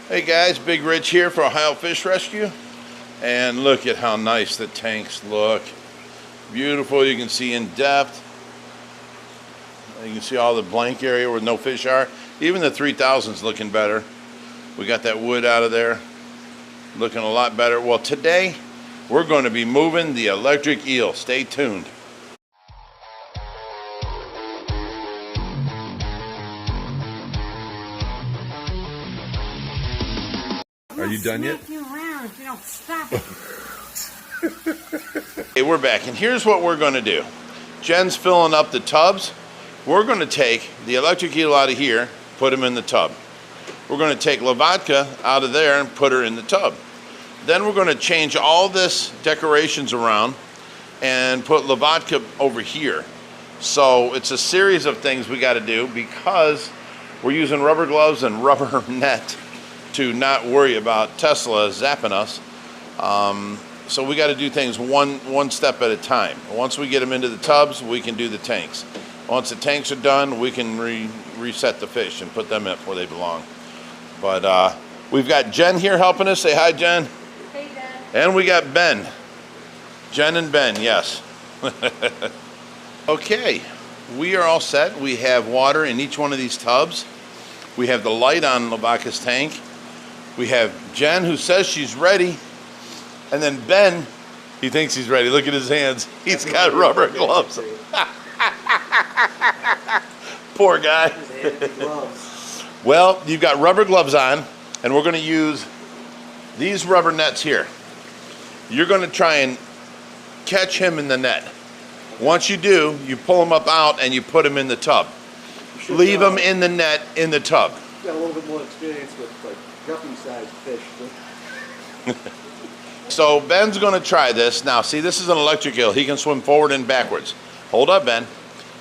Hey guys, Big Rich here for Ohio Fish Rescue. And look at how nice the tanks look. Beautiful, you can see in depth. You can see all the blank area where no fish are. Even the 3000's looking better. We got that wood out of there. Looking a lot better. Well, today we're going to be moving the electric eel. Stay tuned. Are you done yet? You around if you don't stop. Hey, we're back, and here's what we're going to do. Jen's filling up the tubs. We're going to take the electric eel out of here, put him in the tub. We're going to take Lavatka out of there and put her in the tub. Then we're going to change all this decorations around and put Lavatka over here. So it's a series of things we got to do because we're using rubber gloves and rubber net to not worry about Tesla zapping us. So we got to do things one step at a time. Once we get them into the tubs, we can do the tanks. Once the tanks are done, we can reset the fish and put them in where they belong. But we've got Jen here helping us. Say hi, Jen. Hey, Jen. And we got Ben. Jen and Ben, yes. Okay, we are all set. We have water in each one of these tubs. We have the light on Lavatka's tank. We have Jen who says she's ready. And then Ben, he thinks he's ready. Look at his hands. He's got rubber gloves. Poor guy. Well, you've got rubber gloves on, and we're going to use these rubber nets here. You're going to try and catch him in the net. Once you do, you pull him up out and you put him in the tub. Leave him in the net in the tub. Got a little bit more experience with like guppy-sized fish. So Ben's going to try this. Now, see, this is an electric eel. He can swim forward and backwards. Hold up, Ben.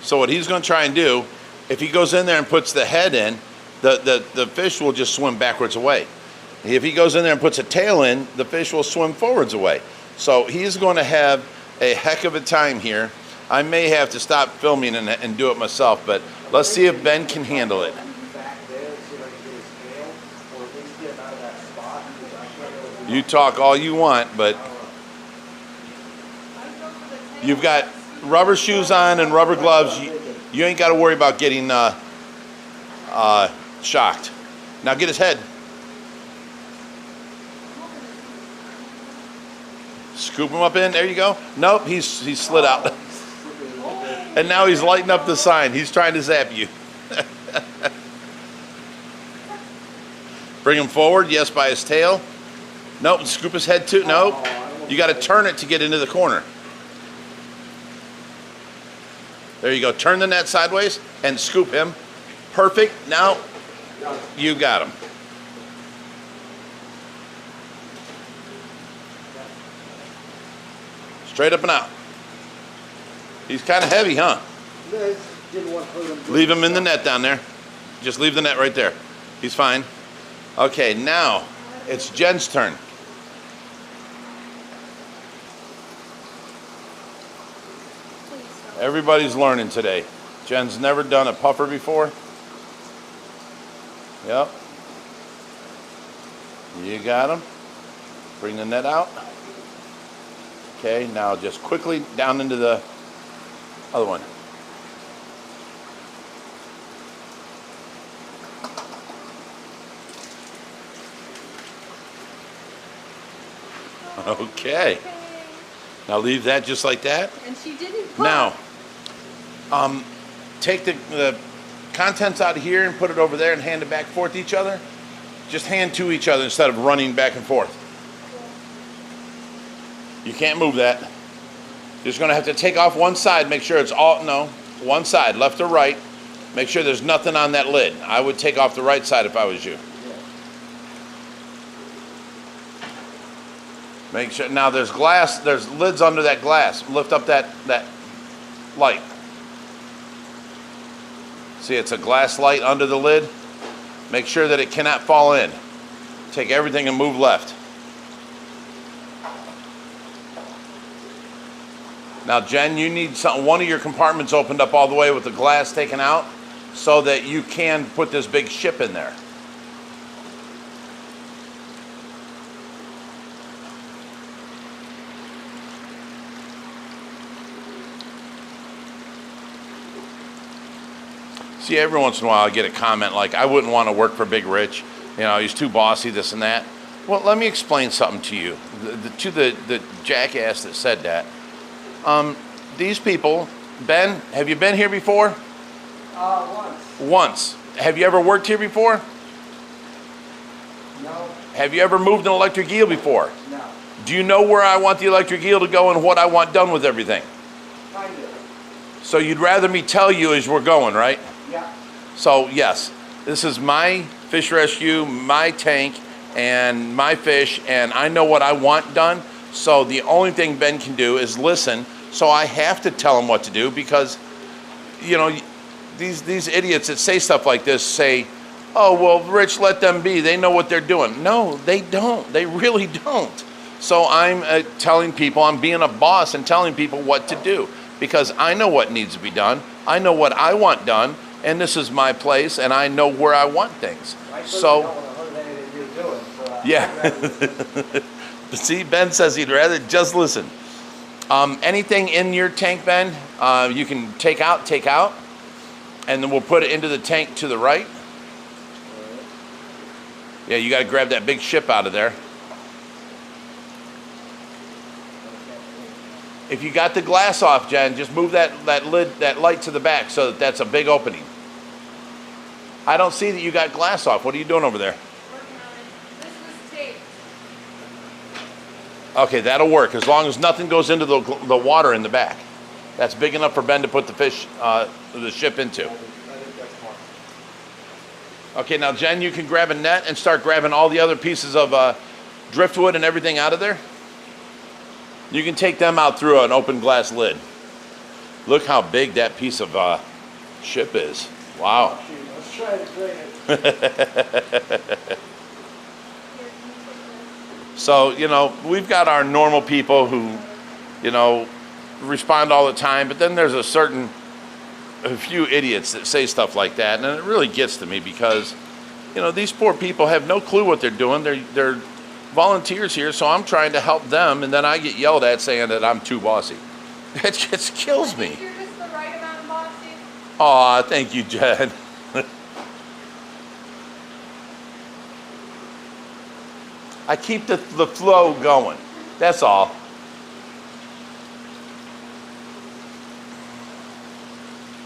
So what he's going to try and do, if he goes in there and puts the head in, the fish will just swim backwards away. If he goes in there and puts a tail in, the fish will swim forwards away. So he's going to have a heck of a time here. I may have to stop filming and do it myself, but let's see if Ben can handle it. You talk all you want, but you've got rubber shoes on and rubber gloves. You ain't got to worry about getting shocked. Now get his head. Scoop him up in. There you go. Nope, he's slid out. And now he's lighting up the sign. He's trying to zap you. Bring him forward. Yes, by his tail. Nope, scoop his head too. Nope. You got to turn it to get into the corner. There you go. Turn the net sideways and scoop him. Perfect. Now you got him. Straight up and out. He's kind of heavy, huh? Leave him in the net down there. Just leave the net right there. He's fine. Okay, now it's Jen's turn. Everybody's learning today. Jen's never done a puffer before. Yep. You got him. Bring the net out. Okay, now just quickly down into the other one. Okay. Now leave that just like that. And she didn't cook. Now, take the contents out of here and put it over there and hand it back and forth to each other. Just hand to each other instead of running back and forth. You can't move that. You're just gonna have to take off one side, make sure it's all, no, one side, left or right. Make sure there's nothing on that lid. I would take off the right side if I was you. Make sure, now there's glass, there's lids under that glass. Lift up that light. See, it's a glass light under the lid. Make sure that it cannot fall in. Take everything and move left. Now, Jen, you need one of your compartments opened up all the way with the glass taken out so that you can put this big ship in there. See, every once in a while I get a comment like, I wouldn't want to work for Big Rich. You know, he's too bossy, this and that. Well, let me explain something to you. To the jackass that said that. These people, Ben, have you been here before? Once. Once. Have you ever worked here before? No. Have you ever moved an electric eel before? No. Do you know where I want the electric eel to go and what I want done with everything? Kind of. So you'd rather me tell you as we're going, right? Yeah. So yes, this is my fish rescue, my tank, and my fish, and I know what I want done. So the only thing Ben can do is listen. So I have to tell him what to do because, you know, these idiots that say stuff like this say, oh, well, Rich, let them be. They know what they're doing. No, they don't. They really don't. So I'm telling people, I'm being a boss and telling people what to do because I know what needs to be done. I know what I want done, and this is my place, and I know where I want things. So, yeah. See, Ben says he'd rather just listen. Anything in your tank, Ben, you can take out, and then we'll put it into the tank to the right. Yeah, you got to grab that big ship out of there. If you got the glass off, Jen, just move that lid, that light to the back so that's a big opening. I don't see that you got glass off. What are you doing over there? Working on it. This was taped. Okay, that'll work as long as nothing goes into the water in the back. That's big enough for Ben to put the fish, the ship into. Okay, now Jen, you can grab a net and start grabbing all the other pieces of driftwood and everything out of there. You can take them out through an open glass lid. Look how big that piece of ship is. Wow. Let's try to drain it. So, you know, we've got our normal people who, you know, respond all the time, but then there's a few idiots that say stuff like that, and it really gets to me because, you know, these poor people have no clue what they're doing. They're volunteers here, so I'm trying to help them, and then I get yelled at saying that I'm too bossy. It just kills me. You're just the right amount of bossy. Aw, thank you, Jen. I keep the flow going. That's all.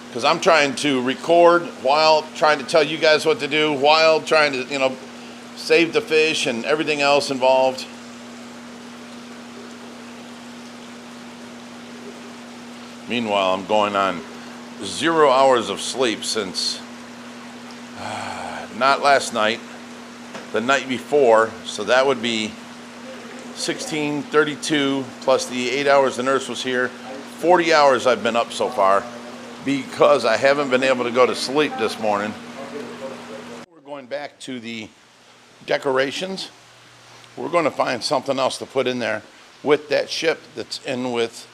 Because I'm trying to record while trying to tell you guys what to do, while trying to, you know, save the fish and everything else involved. Meanwhile, I'm going on 0 hours of sleep since not last night, the night before. So that would be 16:32 plus the 8 hours the nurse was here. 40 hours I've been up so far because I haven't been able to go to sleep this morning. We're going back to the decorations. We're going to find something else to put in there with that ship that's in with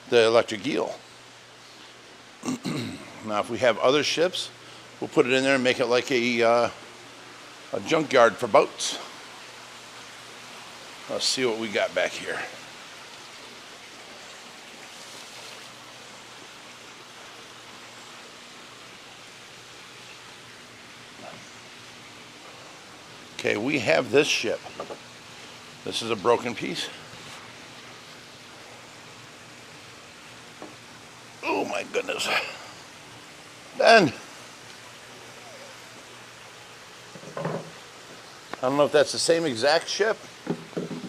the electric eel. Now, if we have other ships, we'll put it in there and make it like a junkyard for boats. Let's see what we got back here. Okay, we have this ship. This is a broken piece. Oh my goodness. Ben. I don't know if that's the same exact ship,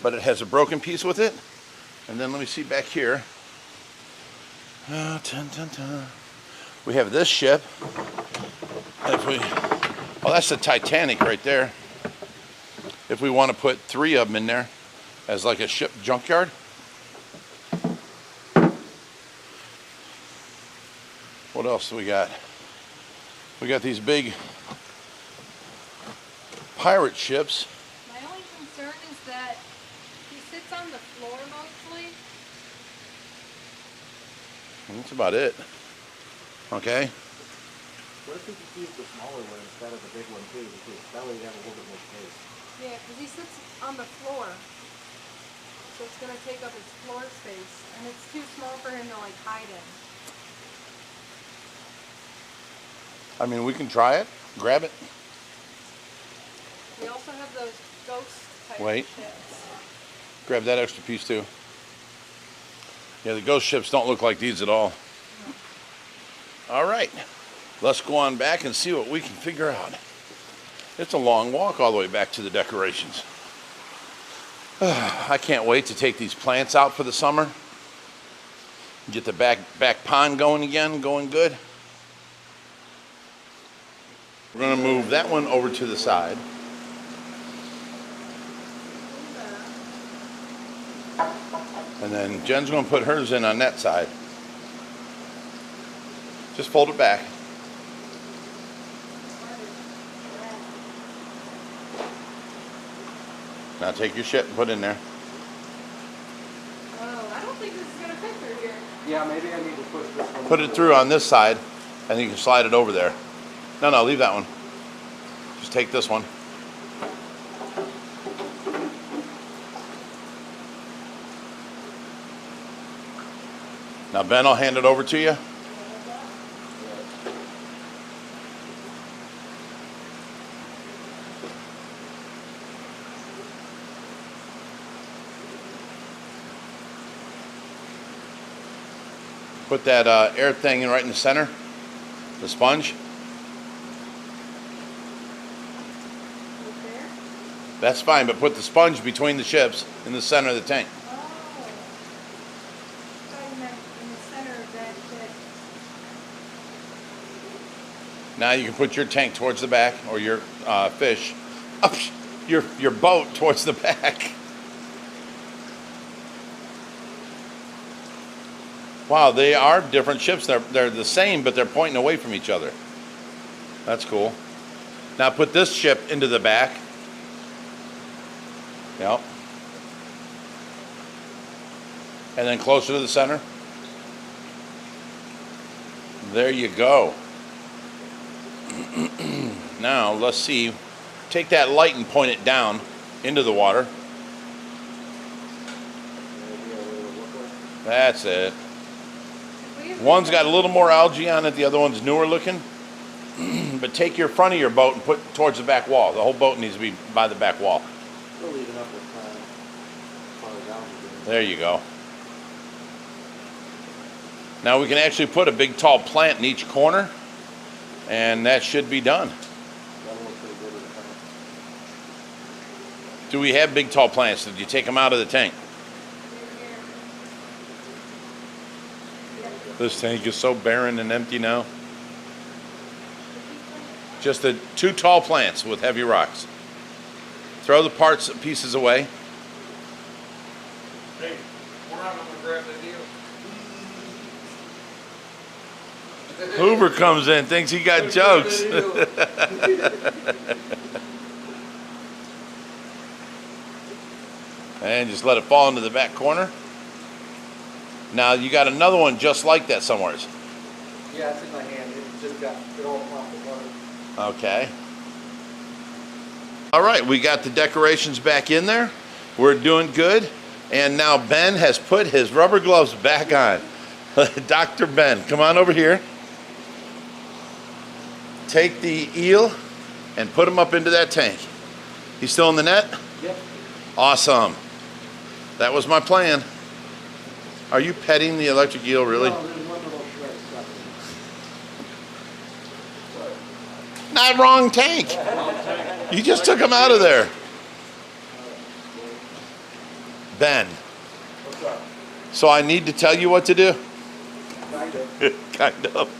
but it has a broken piece with it. And then let me see back here. We have this ship. Oh, that's the Titanic right there. If we want to put 3 of them in there as like a ship junkyard. What else do we got? We got these big pirate ships. My only concern is that he sits on the floor mostly. That's about it. Okay. What if we could use the smaller one instead of the big one too? Because that way you have a little bit more space. Yeah, because he sits on the floor. So it's going to take up his floor space. And it's too small for him to like hide in. I mean, we can try it. Grab it. We also have those ghost type Wait. ships. Grab that extra piece too. Yeah, the ghost ships don't look like these at all. All right. Let's go on back and see what we can figure out. It's a long walk all the way back to the decorations. I can't wait to take these plants out for the summer. Get the back pond going again, going good. We're going to move that one over to the side. And then Jen's going to put hers in on that side. Just fold it back. Now take your shit and put it in there. Oh, I don't think this is going to fit through here. Yeah, maybe I need to push this one. Put it through on this side, and you can slide it over there. No, leave that one. Just take this one. Now, Ben, I'll hand it over to you. Put that air thing in right in the center, the sponge. There? That's fine, but put the sponge between the ships in the center of the tank. Oh. I thought you meant in the center of that ship. Now you can put your tank towards the back, or your fish, your boat towards the back. Wow, they are different ships. They're the same, but they're pointing away from each other. That's cool. Now put this ship into the back. Yep. And then closer to the center. There you go. Now let's see. Take that light and point it down into the water. That's it. One's got a little more algae on it, the other one's newer looking. But take your front of your boat and put it towards the back wall. The whole boat needs to be by the back wall. We'll leave it up with as far as algae. There you go. Now we can actually put a big tall plant in each corner, and that should be done. That'll look pretty good with the tank. Do we have big tall plants? Did you take them out of the tank? This tank is so barren and empty now. Just the 2 tall plants with heavy rocks. Throw the pieces away. Hey, we're not gonna grab the deal. Hoover comes in, thinks he got jokes. And just let it fall into the back corner. Now you got another one just like that somewhere. Yeah, it's in my hand. It just got it all off the water. Okay. All right, we got the decorations back in there. We're doing good. And now Ben has put his rubber gloves back on. Dr. Ben, come on over here. Take the eel and put him up into that tank. He's still in the net? Yep. Awesome. That was my plan. Are you petting the electric eel, really? No, there's one little shred stuck. Not wrong tank. You just took him out of there. Ben, What's up? so I need to tell you what to do? Kind of. Kind of.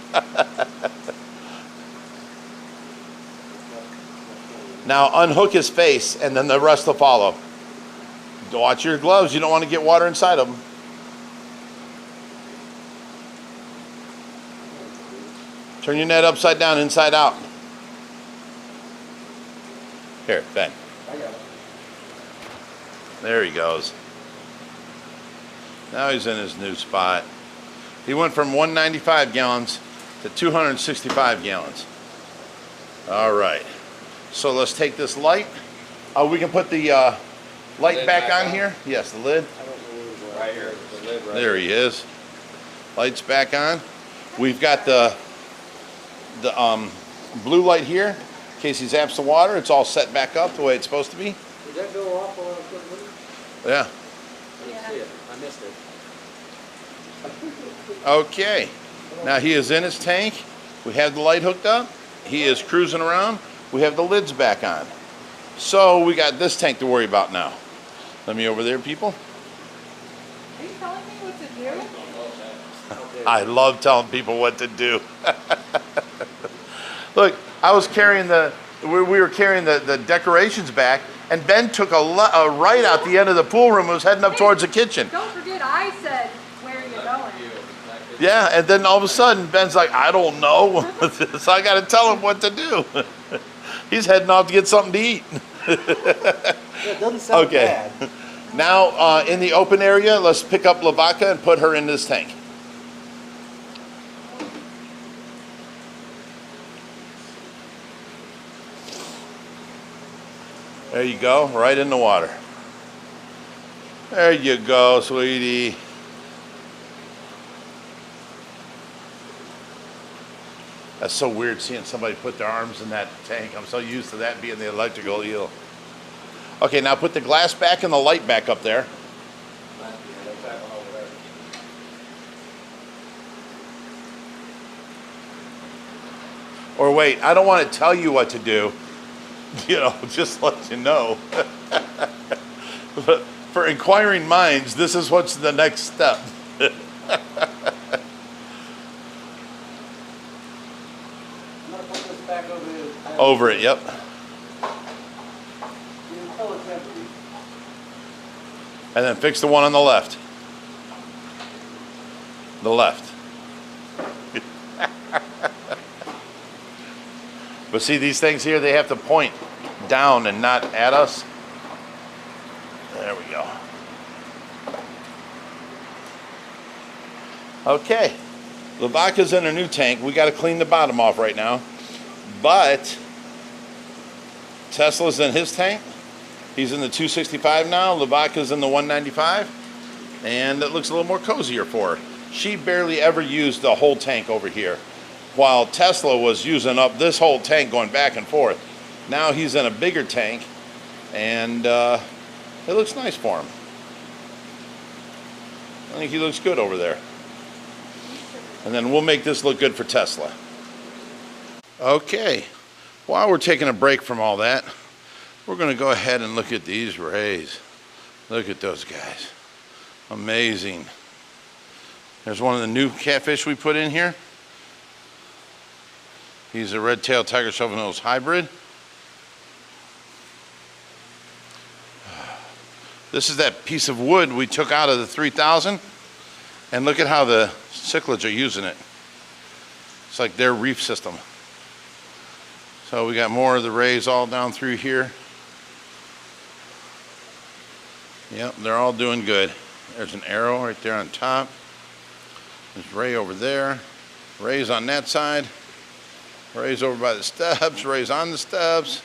Now unhook his face and then the rest will follow. Watch your gloves. You don't want to get water inside of them. Turn your net upside down, inside out. Here, Ben. I got it. There he goes. Now he's in his new spot. He went from 195 gallons to 265 gallons. All right. So let's take this light. We can put the light Lid back back on on? here. Yes, the lid. I don't know where it was. Right here, the lid right There he is. Lights back on. We've got the blue light here in case he zaps the water. It's all set back up the way it's supposed to be. Did that go off while I was putting it in? Yeah. I didn't see it. I missed it. Okay. Now he is in his tank. We have the light hooked up. He is cruising around. We have the lids back on. So we got this tank to worry about now. Let me over there, people. Are you telling me what to do? I love telling people what to do. Look, I was carrying we were carrying the decorations back, and Ben took a right out the end of the pool room and was heading up towards the kitchen. Don't forget, I said, where are you going? Yeah, and then all of a sudden, Ben's like, I don't know. So I got to tell him what to do. He's heading off to get something to eat. Yeah, it doesn't sound bad. Now, in the open area, let's pick up Lavaca and put her in this tank. There you go, right in the water. There you go, sweetie. That's so weird seeing somebody put their arms in that tank. I'm so used to that being the electrical eel. Okay, now put the glass back and the light back up there. Or wait, I don't want to tell you what to do. You know, just let you know. But for inquiring minds, this is what's the next step. Over it, yep. And then fix the one on the left. The left. But see these things here, they have to point down and not at us. There we go. Okay. Lavaca's in a new tank. We got to clean the bottom off right now. But Tesla's in his tank. He's in the 265 now. Lavaca's in the 195. And it looks a little more cozier for her. She barely ever used the whole tank over here, while Tesla was using up this whole tank going back and forth. Now he's in a bigger tank, and it looks nice for him. I think he looks good over there. And then we'll make this look good for Tesla. Okay, while we're taking a break from all that, we're going to go ahead and look at these rays. Look at those guys. Amazing. There's one of the new catfish we put in here. He's a red-tailed tiger shovelnose hybrid. This is that piece of wood we took out of the 3000. And look at how the cichlids are using it. It's like their reef system. So we got more of the rays all down through here. Yep, they're all doing good. There's an arrow right there on top. There's ray over there. Rays on that side. Rays over by the steps. Rays on the steps.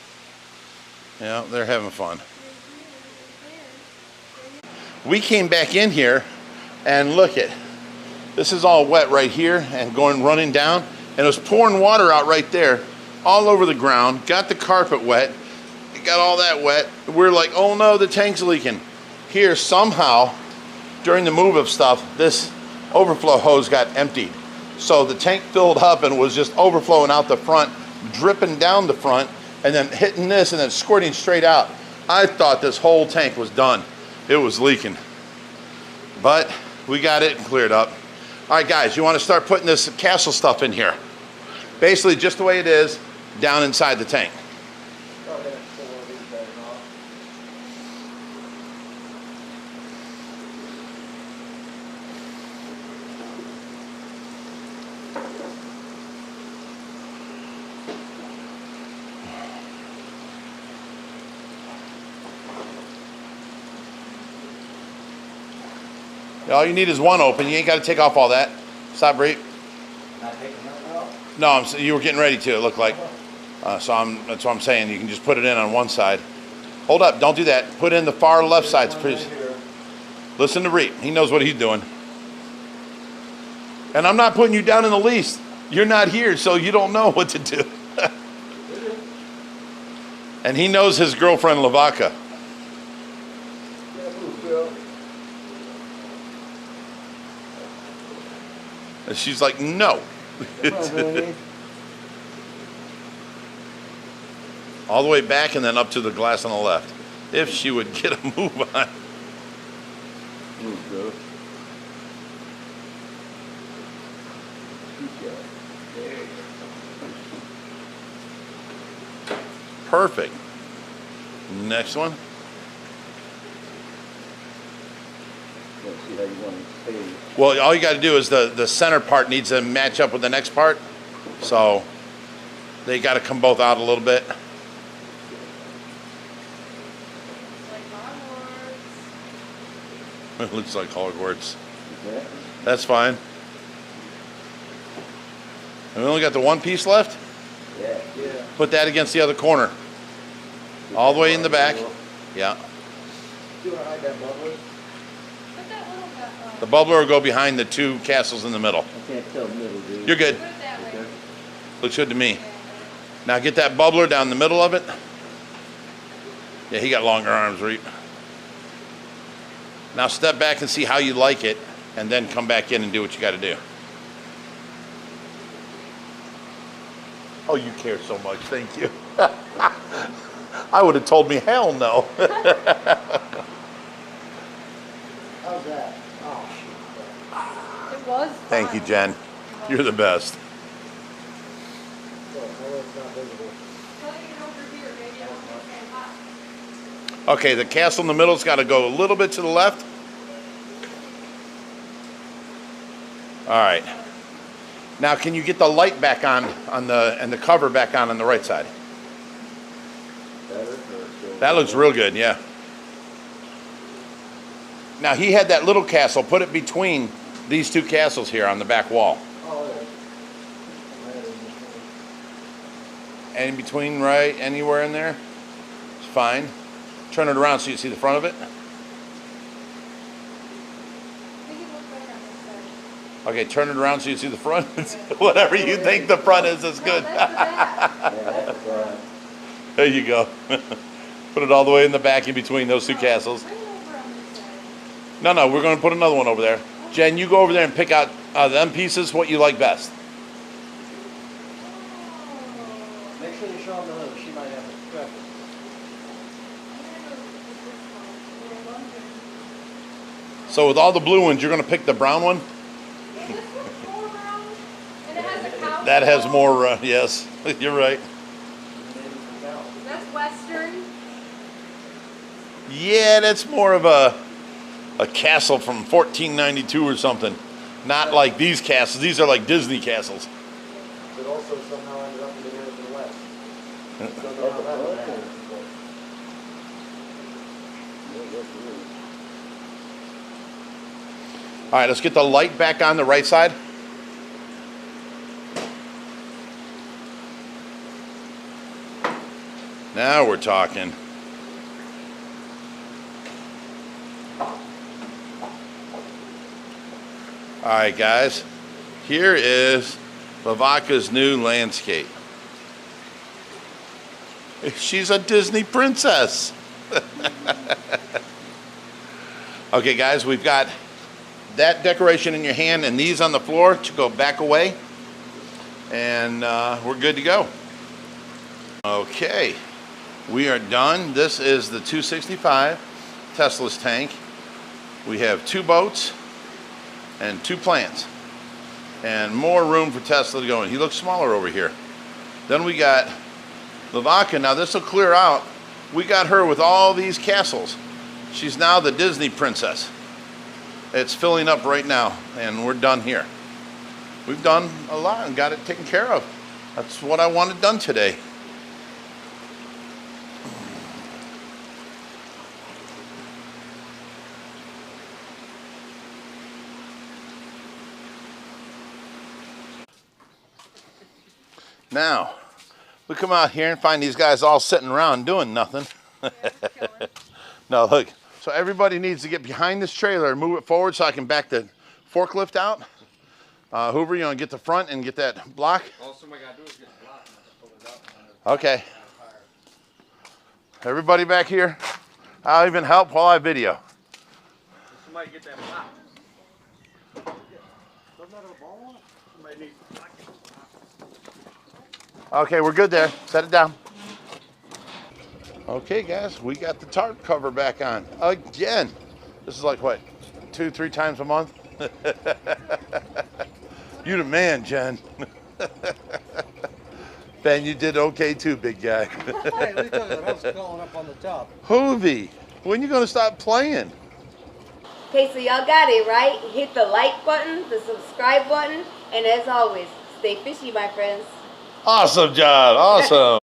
Yeah, they're having fun. We came back in here and look at, this is all wet right here and running down, and it was pouring water out right there all over the ground, got the carpet wet, it got all that wet. We're like, oh no, the tank's leaking. Here somehow, during the move of stuff, this overflow hose got emptied. So the tank filled up and was just overflowing out the front, dripping down the front, and then hitting this and then squirting straight out. I thought this whole tank was done. It was leaking. But we got it cleared up. All right, guys, you want to start putting this castle stuff in here. Basically just the way it is down inside the tank. All you need is one open. You ain't got to take off all that. Stop, Bree. Not taking that off? No, you were getting ready to, it looked like. That's what I'm saying. You can just put it in on one side. Hold up, don't do that. Put in the far left side, please. Listen to Reap. He knows what he's doing. And I'm not putting you down in the least. You're not here, so you don't know what to do. And he knows his girlfriend Lavaca. And she's like, no. All the way back and then up to the glass on the left. If she would get a move on. Perfect. Next one. Well, all you got to do is the center part needs to match up with the next part. So they got to come both out a little bit. It looks like Hogwarts. That's fine. And we only got the one piece left? Yeah. Put that against the other corner. All the way in the back. Yeah. Do you want to hide that bubbler? Put that little bit, The bubbler will go behind the two castles in the middle. I can't tell middle, dude. You're good. put it that way. Looks good to me. Now get that bubbler down the middle of it. Yeah, he got longer arms, Reap. Now step back and see how you like it, and then come back in and do what you got to do. Oh, you care so much. Thank you. I would have told me hell no. How's that? Oh, shoot. It was Thank you, fun. Jen. You're the best. Oh, no, it's not visible. Putting it over here, maybe I won't get hot. Okay, the castle in the middle's got to go a little bit to the left. All right. Now, can you get the light back on and the cover back on the right side? That looks real good, yeah. Now, he had that little castle. Put it between these two castles here on the back wall. Oh, yeah. And in between, right, anywhere in there? It's fine. Turn it around so you see the front of it. Make it look better on this side. Okay, turn it around so you see the front. Whatever you think the front is good. No, that's the back. Yeah, that's right. There you go. Put it all the way in the back in between those two castles. Bring it over on this side. No, we're going to put another one over there. Jen, you go over there and pick out them pieces, what you like best. Oh. Make sure you show them the little. She might have a preference. So with all the blue ones, you're going to pick the brown one? Is this one more brown? And it has a cow? That has more, yes, you're right. Maybe some cow. That's western. Yeah, that's more of a castle from 1492 or something. Not like these castles. These are like Disney castles. But also somehow ended up in the area to the west. So know how that would happen. All right, let's get the light back on the right side. Now we're talking. All right, guys, here is Lavaca's new landscape. She's a Disney princess. Okay, guys, we've got that decoration in your hand and these on the floor to go back away. And we're good to go. Okay, we are done. This is the 265 Tesla's tank. We have 2 boats and 2 plants and more room for Tesla to go in. He looks smaller over here. Then we got Lavaca. Now this will clear out. We got her with all these castles. She's now the Disney princess. It's filling up right now and we're done here. We've done a lot and got it taken care of. That's what I wanted done today. Now, we come out here and find these guys all sitting around doing nothing. No, look. So everybody needs to get behind this trailer and move it forward so I can back the forklift out. Hoover, you want to get the front and get that block? All somebody gotta do is get the block and pull it up. Okay. Everybody back here? I'll even help while I video. Somebody get that box. Doesn't that have a ball on it? Somebody needs to black it. Okay, we're good there. Set it down. Okay, guys, we got the tarp cover back on again. This is like what, 2-3 times a month? You the man, Jen. Ben, you did okay too, big guy. Hey, what are you talking about? I was calling up on the top. Hoovy, when you gonna stop playing? Okay, so y'all got it, right? Hit the like button, the subscribe button, and as always, stay fishy, my friends. Awesome job, awesome.